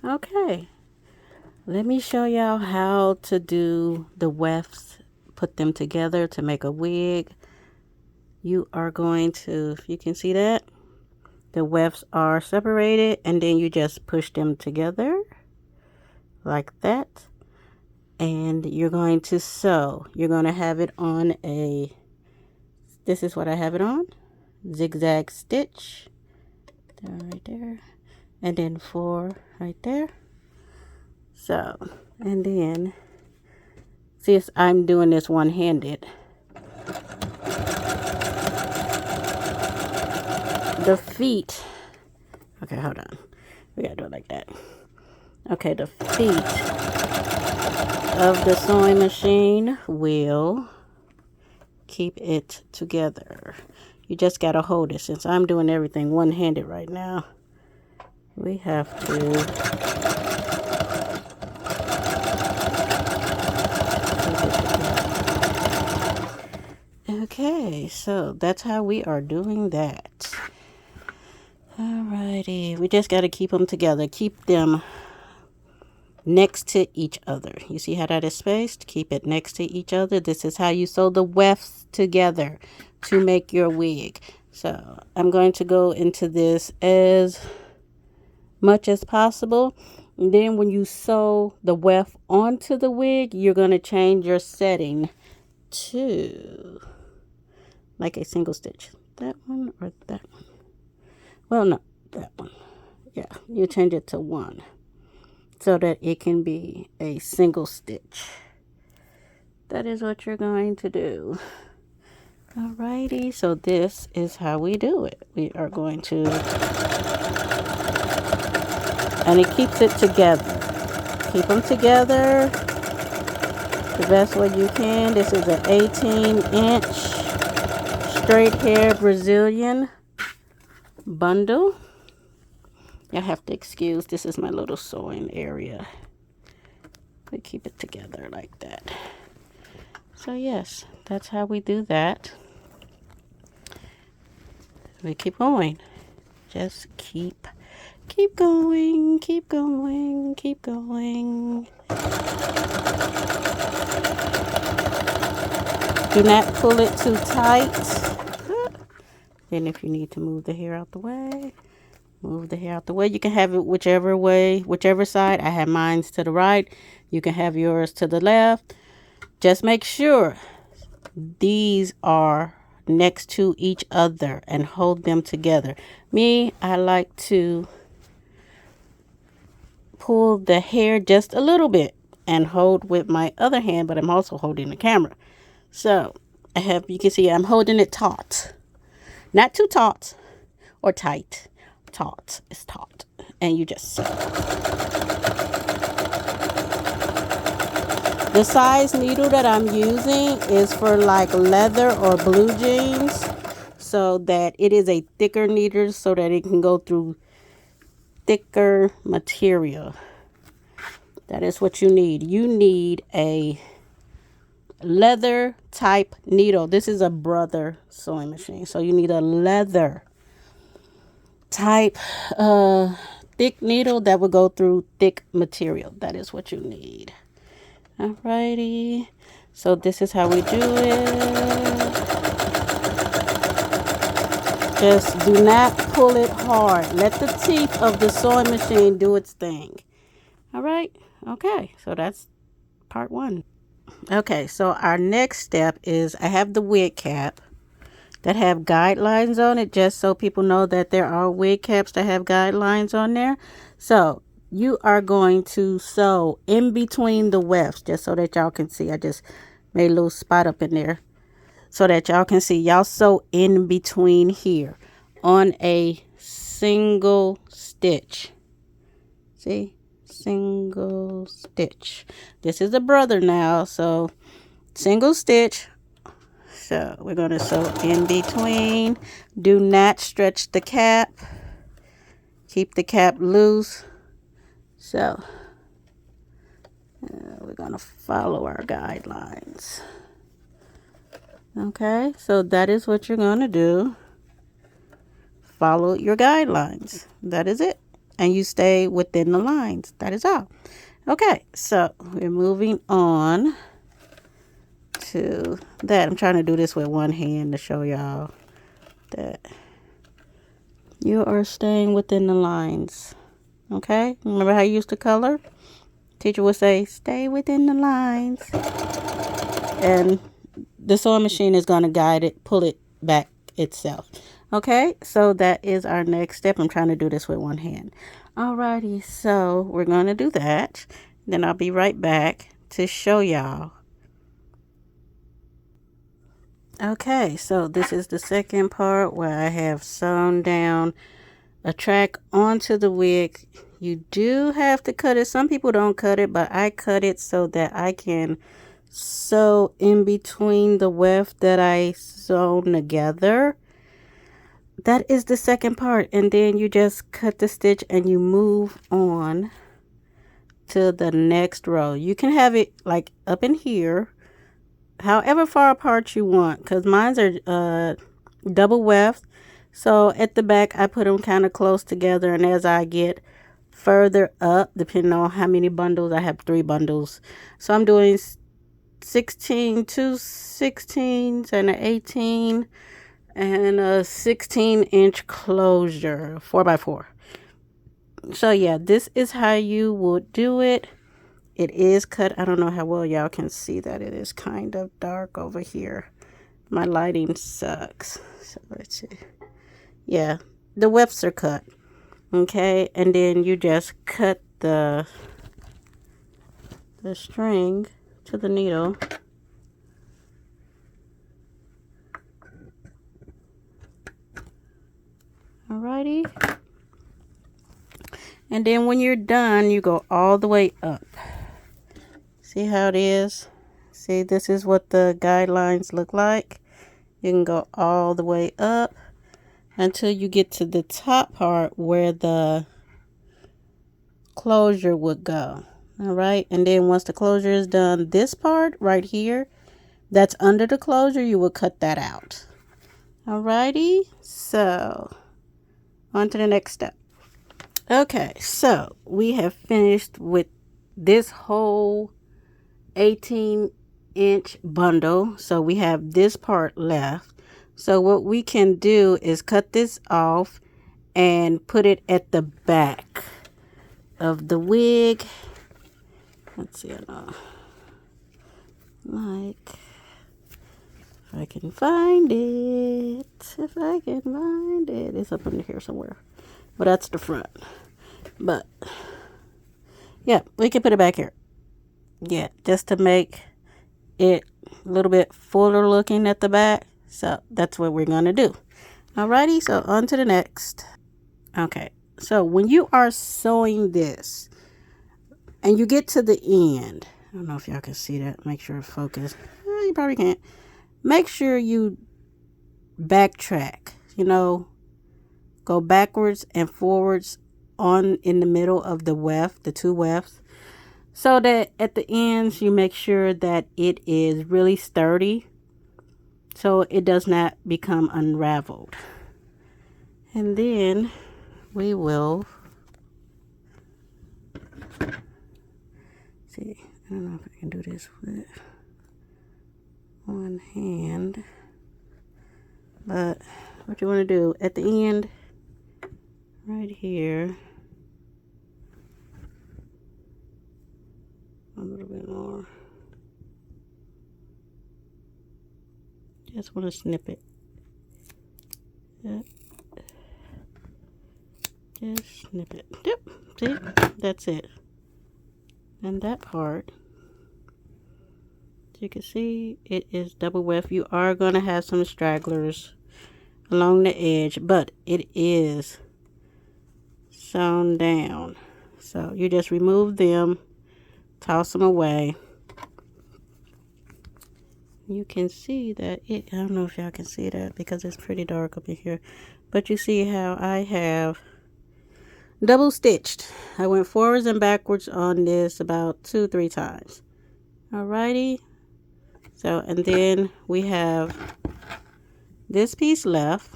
Okay, let me show y'all how to do the wefts, put them together to make a wig. You are going to, if you can see that, the wefts are separated and then you just push them together like that. And you're going to sew. You're going to have it on a, this is what I have it on, zigzag stitch. There, right there. And then 4 right there. So, and then, since I'm doing this one-handed, the feet, okay, hold on. We gotta do it like that. Okay, the feet of the sewing machine will keep it together. You just gotta hold it. Since I'm doing everything one-handed right now, we have to okay, so that's how we are doing that. Alrighty, we just got to keep them together. Keep them next to each other. You see how that is spaced? Keep it next to each other. This is how you sew the wefts together to make your wig. So I'm going to go into this as much as possible. And then when you sew the weft onto the wig, you're going to change your setting to like a single stitch. That one or that one? Well, no, that one. Yeah, you change it to 1 so that it can be a single stitch. That is what you're going to do. Alrighty, so this is how we do it. We are going to, and it keeps it together. Keep them together the best way you can. This is an 18-inch straight hair Brazilian bundle. You'll have to excuse, this is my little sewing area. We keep it together like that. So yes, that's how we do that. We keep going. Just keep going, keep going, keep going. Do not pull it too tight. Then if you need to move the hair out the way, move the hair out the way. You can have it whichever way, whichever side. I have mine to the right. You can have yours to the left. Just make sure these are next to each other and hold them together. Me, I like to pull the hair just a little bit and hold with my other hand, but I'm also holding the camera. So I have, you can see I'm holding it taut. Not too taut or tight. Taut. It's taut. And you just sew. The size needle that I'm using is for like leather or blue jeans, so that it is a thicker needle so that it can go through thicker material. That is what you need. You need a leather type needle. This is a Brother sewing machine, so you need a leather type thick needle that will go through thick material. That is what you need. Alrighty, so this is how we do it. Just do not pull it hard. Let the teeth of the sewing machine do its thing. Alright, okay, so that's part 1. Okay, so our next step is I have the wig cap that have guidelines on it, just so people know that there are wig caps that have guidelines on there. So you are going to sew in between the wefts, just so that y'all can see. I just made a little spot up in there so that y'all can see. Y'all sew in between here on a single stitch. See? Single stitch. This is a Brother now, so single stitch. So we're going to sew in between. Do not stretch the cap. Keep the cap loose. So we're going to follow our guidelines. Okay, so that is what you're going to do. Follow your guidelines. That is it. and you stay within the lines. That is all. Okay, so we're moving on to that. I'm trying to do this with one hand to show y'all that you are staying within the lines. Okay, remember how you used to color? Teacher would say, stay within the lines. And the sewing machine is going to guide it, pull it back itself. Okay, so that is our next step. I'm trying to do this with one hand. Alrighty, so we're going to do that. Then I'll be right back to show y'all. Okay, so this is the second part where I have sewn down a track onto the wig. You do have to cut it. Some people don't cut it, but I cut it so that I can sew in between the weft that I sewn together. That is the second part, and then you just cut the stitch and you move on to the next row. You can have it like up in here, however far apart you want, because mine are double weft. So at the back I put them kind of close together, and as I get further up, depending on how many bundles, I have 3 bundles, so I'm doing 16, 2 16s and an 18 and a 16-inch closure, 4x4. So yeah, this is how you would do it. It is cut. I don't know how well y'all can see that. It is kind of dark over here. My lighting sucks. So let's see. Yeah, the wefts are cut. Okay, and then you just cut the string to the needle. Alrighty. And then when you're done, you go all the way up. See how it is? See, this is what the guidelines look like. You can go all the way up until you get to the top part where the closure would go. All right, and then once the closure is done, this part right here that's under the closure, you will cut that out. Alrighty, so on to the next step. Okay, so we have finished with this whole 18-inch bundle. So we have this part left. So what we can do is cut this off and put it at the back of the wig. Let's see, like, if I can find it. If I can find it. It's up under here somewhere. But that's the front. But yeah, we can put it back here. Yeah, just to make it a little bit fuller looking at the back. So that's what we're going to do. Alrighty, so on to the next. Okay, so when you are sewing this and you get to the end, I don't know if y'all can see that. Make sure it's focused. You probably can't. Make sure you backtrack, go backwards and forwards in the middle of the weft, the 2 wefts, so that at the ends you make sure that it is really sturdy so it does not become unraveled. And then we will see. I don't know if I can do this with one hand, but what you want to do at the end right here, a little bit more, just want to snip it. Yep. Just snip it. Yep. See, that's it. And that part, as you can see, it is double weft. You are going to have some stragglers along the edge, but it is sewn down. So you just remove them, toss them away. You can see that I don't know if y'all can see that because it's pretty dark up in here, but you see how I have double stitched. I went forwards and backwards on this about 2-3 times. Alrighty, so and then we have this piece left,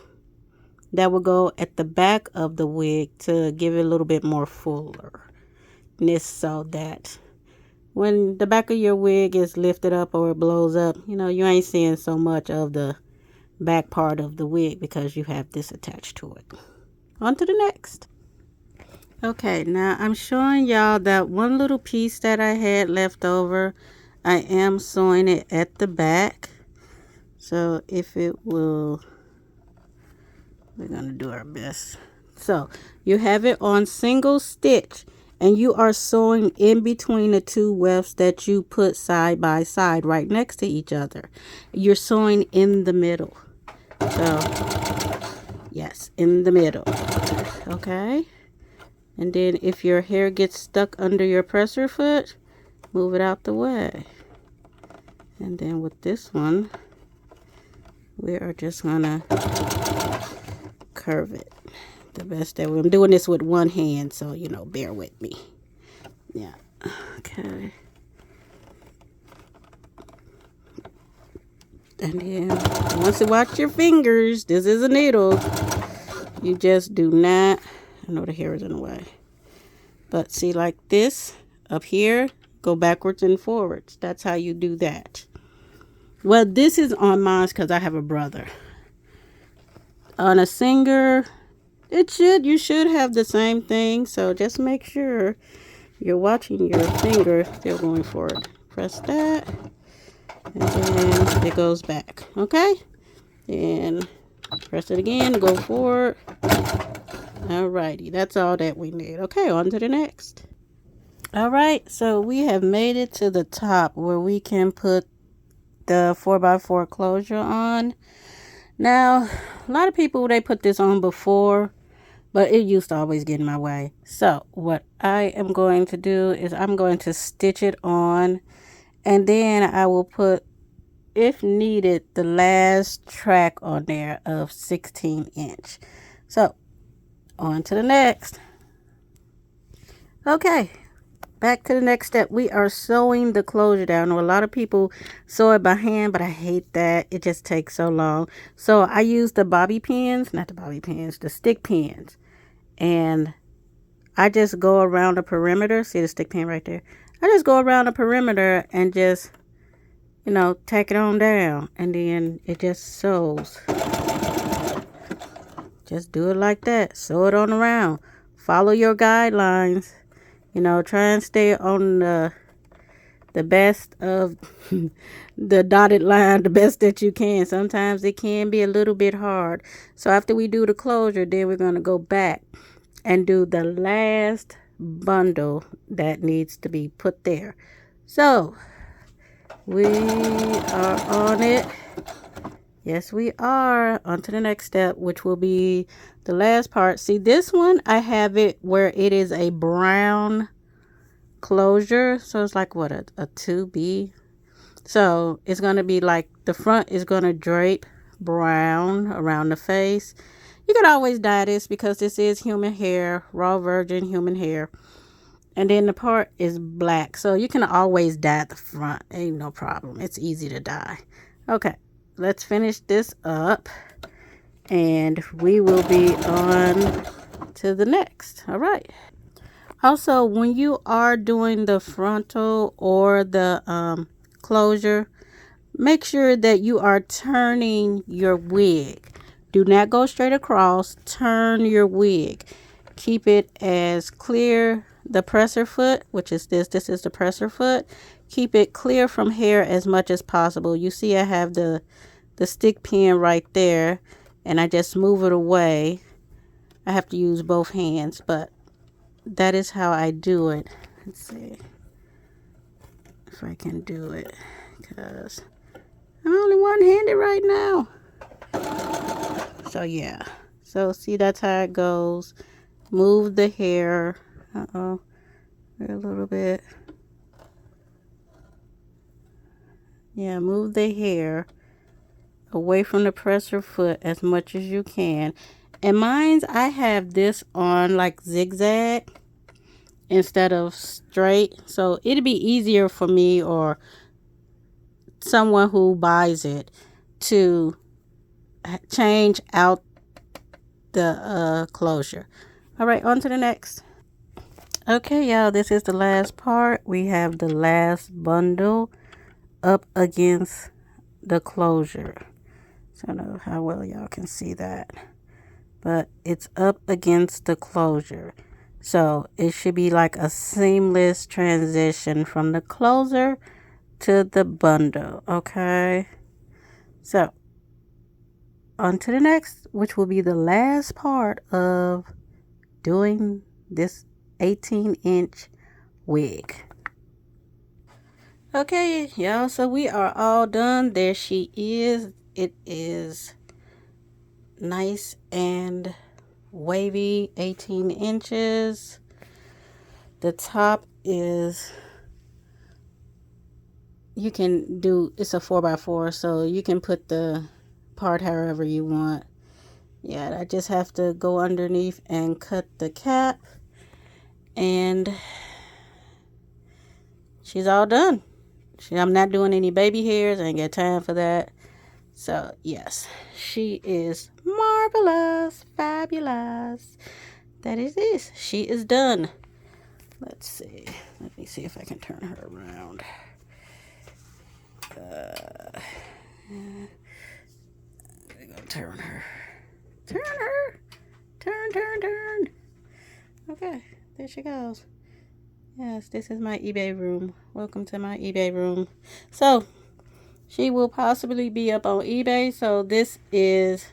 that will go at the back of the wig to give it a little bit more fullerness, so that when the back of your wig is lifted up or it blows up, you know, you ain't seeing so much of the back part of the wig because you have this attached to it. On to the next. Okay, now I'm showing y'all that one little piece that I had left over. I am sewing it at the back. So if it will, we're going to do our best. So you have it on single stitch and you are sewing in between the two wefts that you put side by side right next to each other. You're sewing in the middle. So yes, in the middle. Okay. And then if your hair gets stuck under your presser foot, move it out the way. And then with this one, we are just gonna curve it the best that I'm doing this with one hand, so you know, bear with me. Yeah. Okay. And then once you watch your fingers, this is a needle. You just do not, I know the hair is in the way, but see, like this up here, go backwards and forwards. That's how you do that. Well, this is on mine because I have a brother. On a Singer, you should have the same thing. So just make sure you're watching your finger, still going forward. Press that, and then it goes back. Okay, and press it again, go forward. Alrighty, that's all that we need. Okay, on to the next. Alright, so we have made it to the top where we can put the 4x4 closure on. Now, a lot of people, they put this on before, but it used to always get in my way. So what I am going to do is I'm going to stitch it on, and then I will put, if needed, the last track on there of 16 inch. So on to the next. Okay, back to the next step. We are sewing the closure down. Now, a lot of people sew it by hand, but I hate that. It just takes so long. So I use the bobby pins, not the bobby pins, the stick pins. And I just go around the perimeter. See the stick pin right there? I just go around the perimeter and just, you know, tack it on down. And then it just sews. Just do it like that. Sew it on around. Follow your guidelines. You know, try and stay on the best of the dotted line, the best that you can. Sometimes it can be a little bit hard. So after we do the closure, then we're going to go back and do the last bundle that needs to be put there. So we are on it. Yes, we are. On to the next step, which will be the last part. See, this one, I have it where it is a brown closure. So it's like, what, a 2B? So it's going to be like the front is going to drape brown around the face. You could always dye this because this is human hair, raw virgin human hair. And then the part is black. So you can always dye the front. Ain't no problem. It's easy to dye. Okay. Let's finish this up and we will be on to the next. All right. Also, when you are doing the frontal or the closure, make sure that you are turning your wig. Do not go straight across. Turn your wig. Keep it as clear. The presser foot, which is this is the presser foot. Keep it clear from hair as much as possible. You see I have the stick pin right there, and I just move it away. I have to use both hands, but that is how I do it. Let's see if I can do it, because I'm only one-handed right now. So yeah, so see, that's how it goes. Move the hair a little bit. Yeah, move the hair away from the presser foot as much as you can. And mine's, I have this on like zigzag instead of straight, so it'd be easier for me or someone who buys it to change out the closure. All right, on to the next. Okay, y'all, this is the last part. We have the last bundle up against the closure. So I don't know how well y'all can see that, but it's up against the closure. So it should be like a seamless transition from the closure to the bundle. Okay, so on to the next, which will be the last part of doing this 18-inch wig. Okay, y'all, so we are all done. There she is. It is nice and wavy, 18 inches. The top is, you can do, it's a 4x4, so you can put the part however you want. Yeah, I just have to go underneath and cut the cap, and she's all done. I'm not doing any baby hairs. I ain't got time for that. So yes, she is marvelous, fabulous. That is this. She is done. Let's see. Let me see if I can turn her around. We're gonna turn her. Turn her. Turn. Okay, there she goes. Yes, this is my eBay room. Welcome to my eBay room. So, she will possibly be up on eBay. So, this is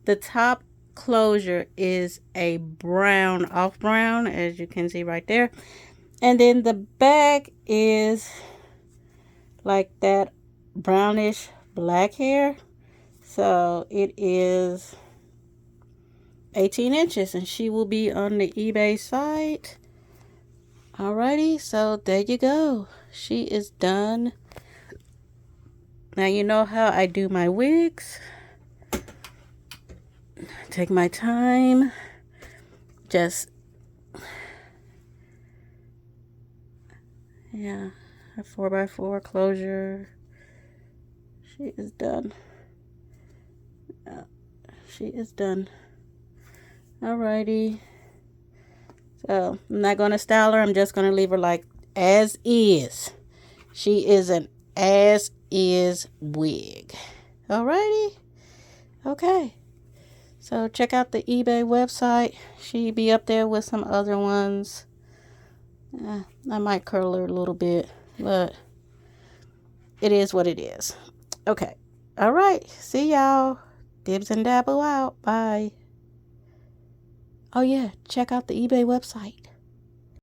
the top closure is a brown, off brown, as you can see right there. And then the back is like that brownish black hair. So, it is 18 inches, and she will be on the eBay site. Alrighty, so there you go. She is done. Now you know how I do my wigs. Take my time. Just, yeah, a 4x4 closure. She is done. She is done. Alrighty. So I'm not going to style her. I'm just going to leave her like as is. She is an as is wig. Alrighty. Okay. So check out the eBay website. She be up there with some other ones. I might curl her a little bit, but it is what it is. Okay. All right. See y'all. Dibs and Dabble out. Bye. Oh yeah, check out the eBay website.